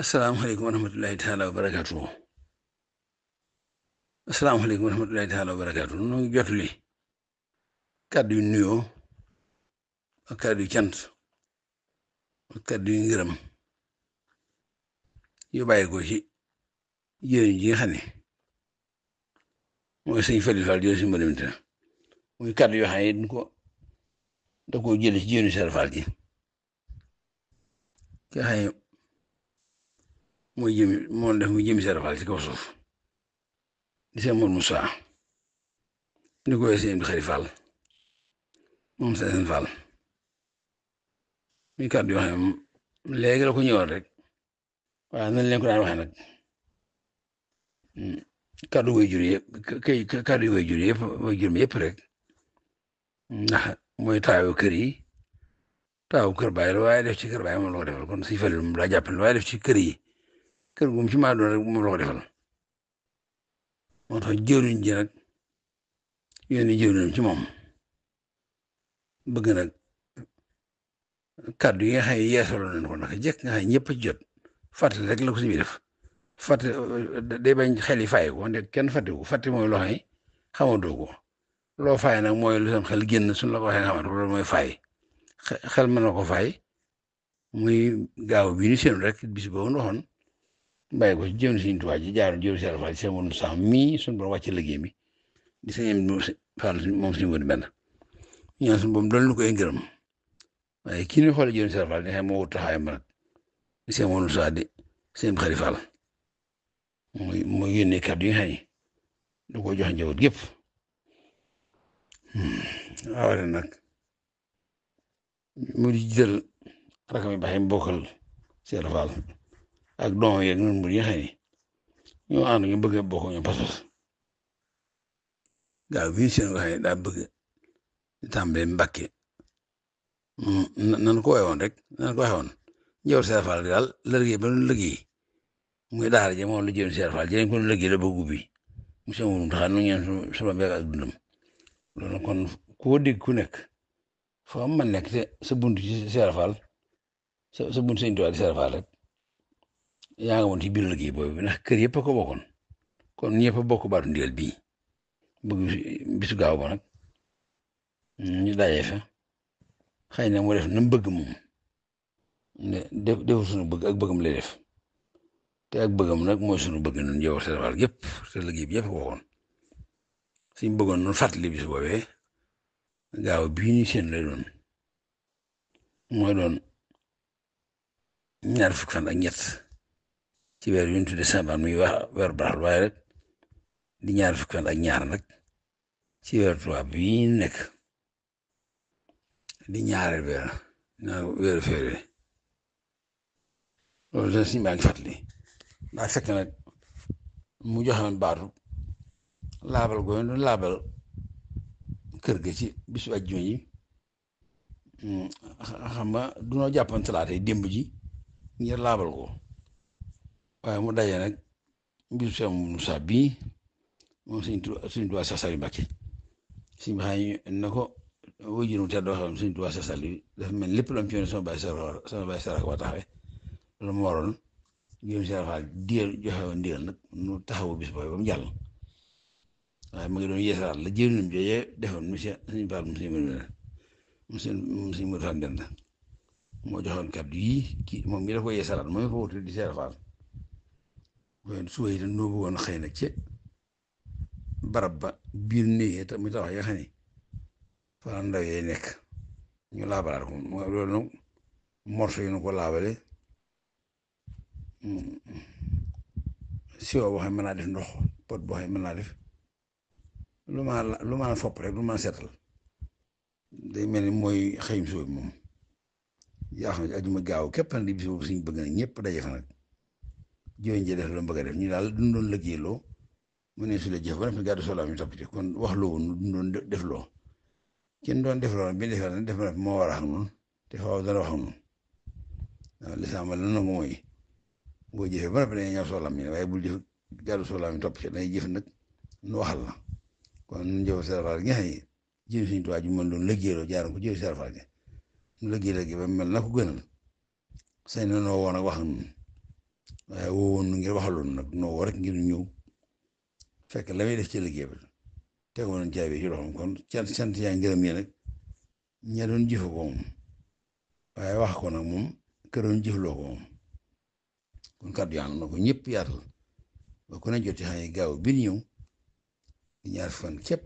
asalaamaaleykum wa rahmatulahi taala wa barakaatu. asalaamaaleykum wa rahmatulahi taala wa barakaatu. nu ngi jotuli kàddu yu nuyoo ak kàddu yu cant ak kàddu yu ngërëm yu bàyyi ko ci jëriñ ji nga xam ne mooy sëñ Falil Fall jëriñ si mbalimte muy kàddu yoo xam ne da koo jële ci jëriñ Sëriñ Fall ji ki nga xam ne moo def muy jëmi Sëriñ Fall ci kaw suuf di seen Mor Moussa ni ko sëñ Abdou Khari Fall moom seen Fall muy kàddu yoo xam ne léegi la ko ñëwoon rek waaye nañ leen ko daan waxee nag kàddu way jur yëpp kàddu yi way jur yëpp rek ndax mooy taawu kër yi taawu kër baay la waaye def ci kër baay moom la ko defal kon Sëñ Fallu moom daa jàppale waaye def ci kër yi kër gu mu ci maa doon rek moom la ko defal moo tax jëriñ ji nag yónni jëriñam ci moom bëgg nag kàddu yi nga xam ne yeesaloon nañ ko naka jekk nga xam ne ñëpp ci jot fàttali rek la ko si biir def fàtte day bañ xel yi fay ko wante kenn fàtte mooy loo xam ne xamadoo ko loo fay nag mooy lu sam xel génn suñ la ko waxee nga xamante loolu mooy fay xel mën na ko fay muy gaaw bi ni seen rek bis boobu ndoxoon bàyyi ko ci jëm Sëriñ Tuubaa ji jaaroon jëru Sëriñ Fall ci seen wonu sax mii suñ borom wàcc liggéey bi di sëñ Fall moom suñu woni benn ñaan suñu boobu doon lu koy ngërëm waaye kii ni xoole jëru Sëriñ Fall di xam moo wut taxawaayam nag di seen wonu sax di seen Xari Fall mooy yónnee kàddu yi nga xam ne du ko jox njaboot gépp waaye nag mu di jël rakam yi baax yi bokkal Sëriñ Fall ak doom yeeg ñun mbir yi nga xam ne ñoo ànd ñu bëgg a bokk ñoom pas-pas gaaw bi seen nga xam ne daa bëgg di tàmbalee Mbàkke nan ko waxee woon rek nan ko waxee woon njëwal Sëriñ Fall daal la liggéey ba nu liggéey muy daara ji moom la jëriñ Sëriñ Fall jëriñ ko nu liggéey la bëgg ubbi monsieur Mourou taxaw nu ñeen suma beeg ak dundam loolu kon koo dégg ku nekk foo am man nekk te sa buntu ci Sëriñ Fall sa buntu Sëriñ Tuubaa di Sëriñ Fall rek yaa nga woon ci biir liggéey boobu ndax kër yëpp a ko bokkoon kon ñëpp a bokk baatu ndigal bii bëgg bisu gaaw ba nag ñu dajee fa xëy na mu def na mu bëgg moom ne deful sunu bëgg ak bëggam lay def te ak bëggam nag mooy sunu bëgg ñun yow Sëriñ Fall yëpp te liggéey bi yëpp a ko bokkoon suñ bëggoon noonu fàttali bis boobee gaaw bii ñu seen lay doon mooy doon ñaar fukki fan ak ñett ci weer yu ñu tuddee décembre muy weer baaxul waaye rek di ñaar fukki fan ak ñaar nag ci weer tubaab bii nekk di ñaareel weeru février loolu dañ si maa ngi fàttali daa fekk nag mu joxoon baatu laabal gooy doon laabal kër ga ci bisu àjjuma yi xam nga dunoo jàppoon talaata yi démb ji ngir laabal ko waaye mu daje nag mbisu Seex Musaa bii moom Sëriñ Tuubaa Seex Saliou Mbàkke si nga xam ne ko wajur mu tedd waxoon Sëriñ Tuubaa Seex Saliou dafa mel lépp lu am ci yoon sama baay Sarax wa taxawee loolu mu waroon jëm Sëriñ Fall joxe woon ndigal nag nu taxawu bis boobu ba mu jàll waaye mu ngi doon yeesalaat la jëriñam joojee defoon monsieur Sëriñ Fall monsieur Modou Fall Mbenda moo joxoon kàddu yi kii moom mi da ko yeesalaat moom mi ko wutu di Sëriñ Fall suba itam noo bëggoon xëy na ci barab ba biir néegee te muy tax yoo xam ne fa ndaw yee nekk ñu laabalaat ko mooy loolu nag morso yi nu ko laabale siwo boo xam ne mën naa def ndox pot boo xam ne mën naa def lu mën a fopp rek lu mën a seetal day mel ni mooy xëyum suba bi moom yaa xam ne ajuma gaaw képp nag di bis boobu suñ bëgg nag ñëpp daje fa nag jooy njee def la bëgg a def ñu daal duñ doon liggéeyloo mu ne su la jëf ba noppi gàddu soxla mi topp ci kon wax loo woon duñ doon def loo kenn doon def loo bi defee nag def na moo war a xam noonu te faaw dana wax noonu waaw li sama la nangu mooy boo jëfee ba noppi dañuy ñëw soxla mi waaye bul jëf gàddu soxla mi topp ci dañuy jëf nag nu waxal la kon ñun jëf Sëriñ Fall gi nga xam ne jëm Sëriñ Tuubaa ji mën doon liggéeyloo jaaroon ko jëf Sëriñ Fall gi mu liggéey ba mel na ko gënal sañ na noo woon ak wax noonu waaye woowoon ngir waxaloon nag noo woo rek ngir ñëw fekk la muy def ci liggéey ba tegu nañ caabi ci loxoom kon sant yaa ngërëm yi nag ña doon jëfe ko moom waaye wax ko nag moom ka doon jëfloo ko moom kon kàddu yaa na ko ñëpp yaatal ba ku ne joti xam ne gaaw bi ñëw di ñaar fan képp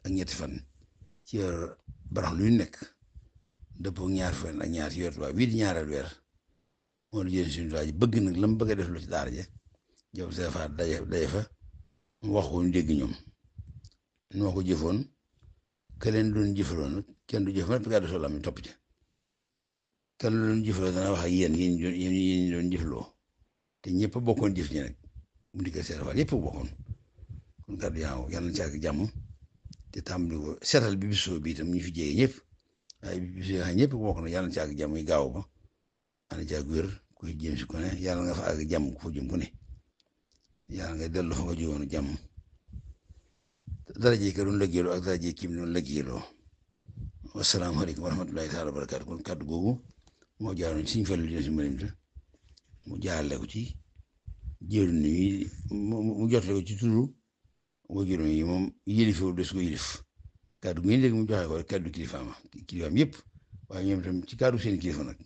ak ñetti fan ci yor barax lu nekk dëppoo ñaar fan ak ñaar ci yor tubaab bii di ñaareel weer moo di jël suñu tubaab ji bëgg nag la mu bëgg a def lu ci daara ja jëm sa fa daje fa mu wax ko ñu dégg ñoom noo ko jëfoon ke leen doon jëfaloon nag kenn du jëf nag gàddu soo lam topp ci kenn doon jëfaloo dana wax ak yéen doon jëfloo te ñëpp bokkoon jëf ñi nag mu di ko seetal yëpp bokkoon kon kàddu yaa yàlla na ci ak jàmm te tàmbali ko seetal bi bisoo bi itam ñu fi jege ñëpp waaye bi bisoo yoo xam ñëpp bokk na yàlla na ci ak jàmm yi gaaw ba ana ci ak wér ku ci jëm si ku ne yàlla nga fa ak jàmm ku fa jëm ku ne yàlla nga dellu fa nga jógoon jàmm daraje ka doon lëggéeyaloo ak daraje kii bi doon lëggéeyaloo wasalaamaaleykum wa rahmatullahi taala wa barakaatu kon kàddu googu moo jaaroon Sëriñ Fallu dina si mënimta mu jaarale ko ci jéeru ni mu jotale ko ci turu wajuróom yi moom yëlifewul des ko yëlif kàddu gi ngeen léegi mu joxe ko rek kàddu kilifaam yëpp waaye ñoom tam ci kàddu seen kilifa nag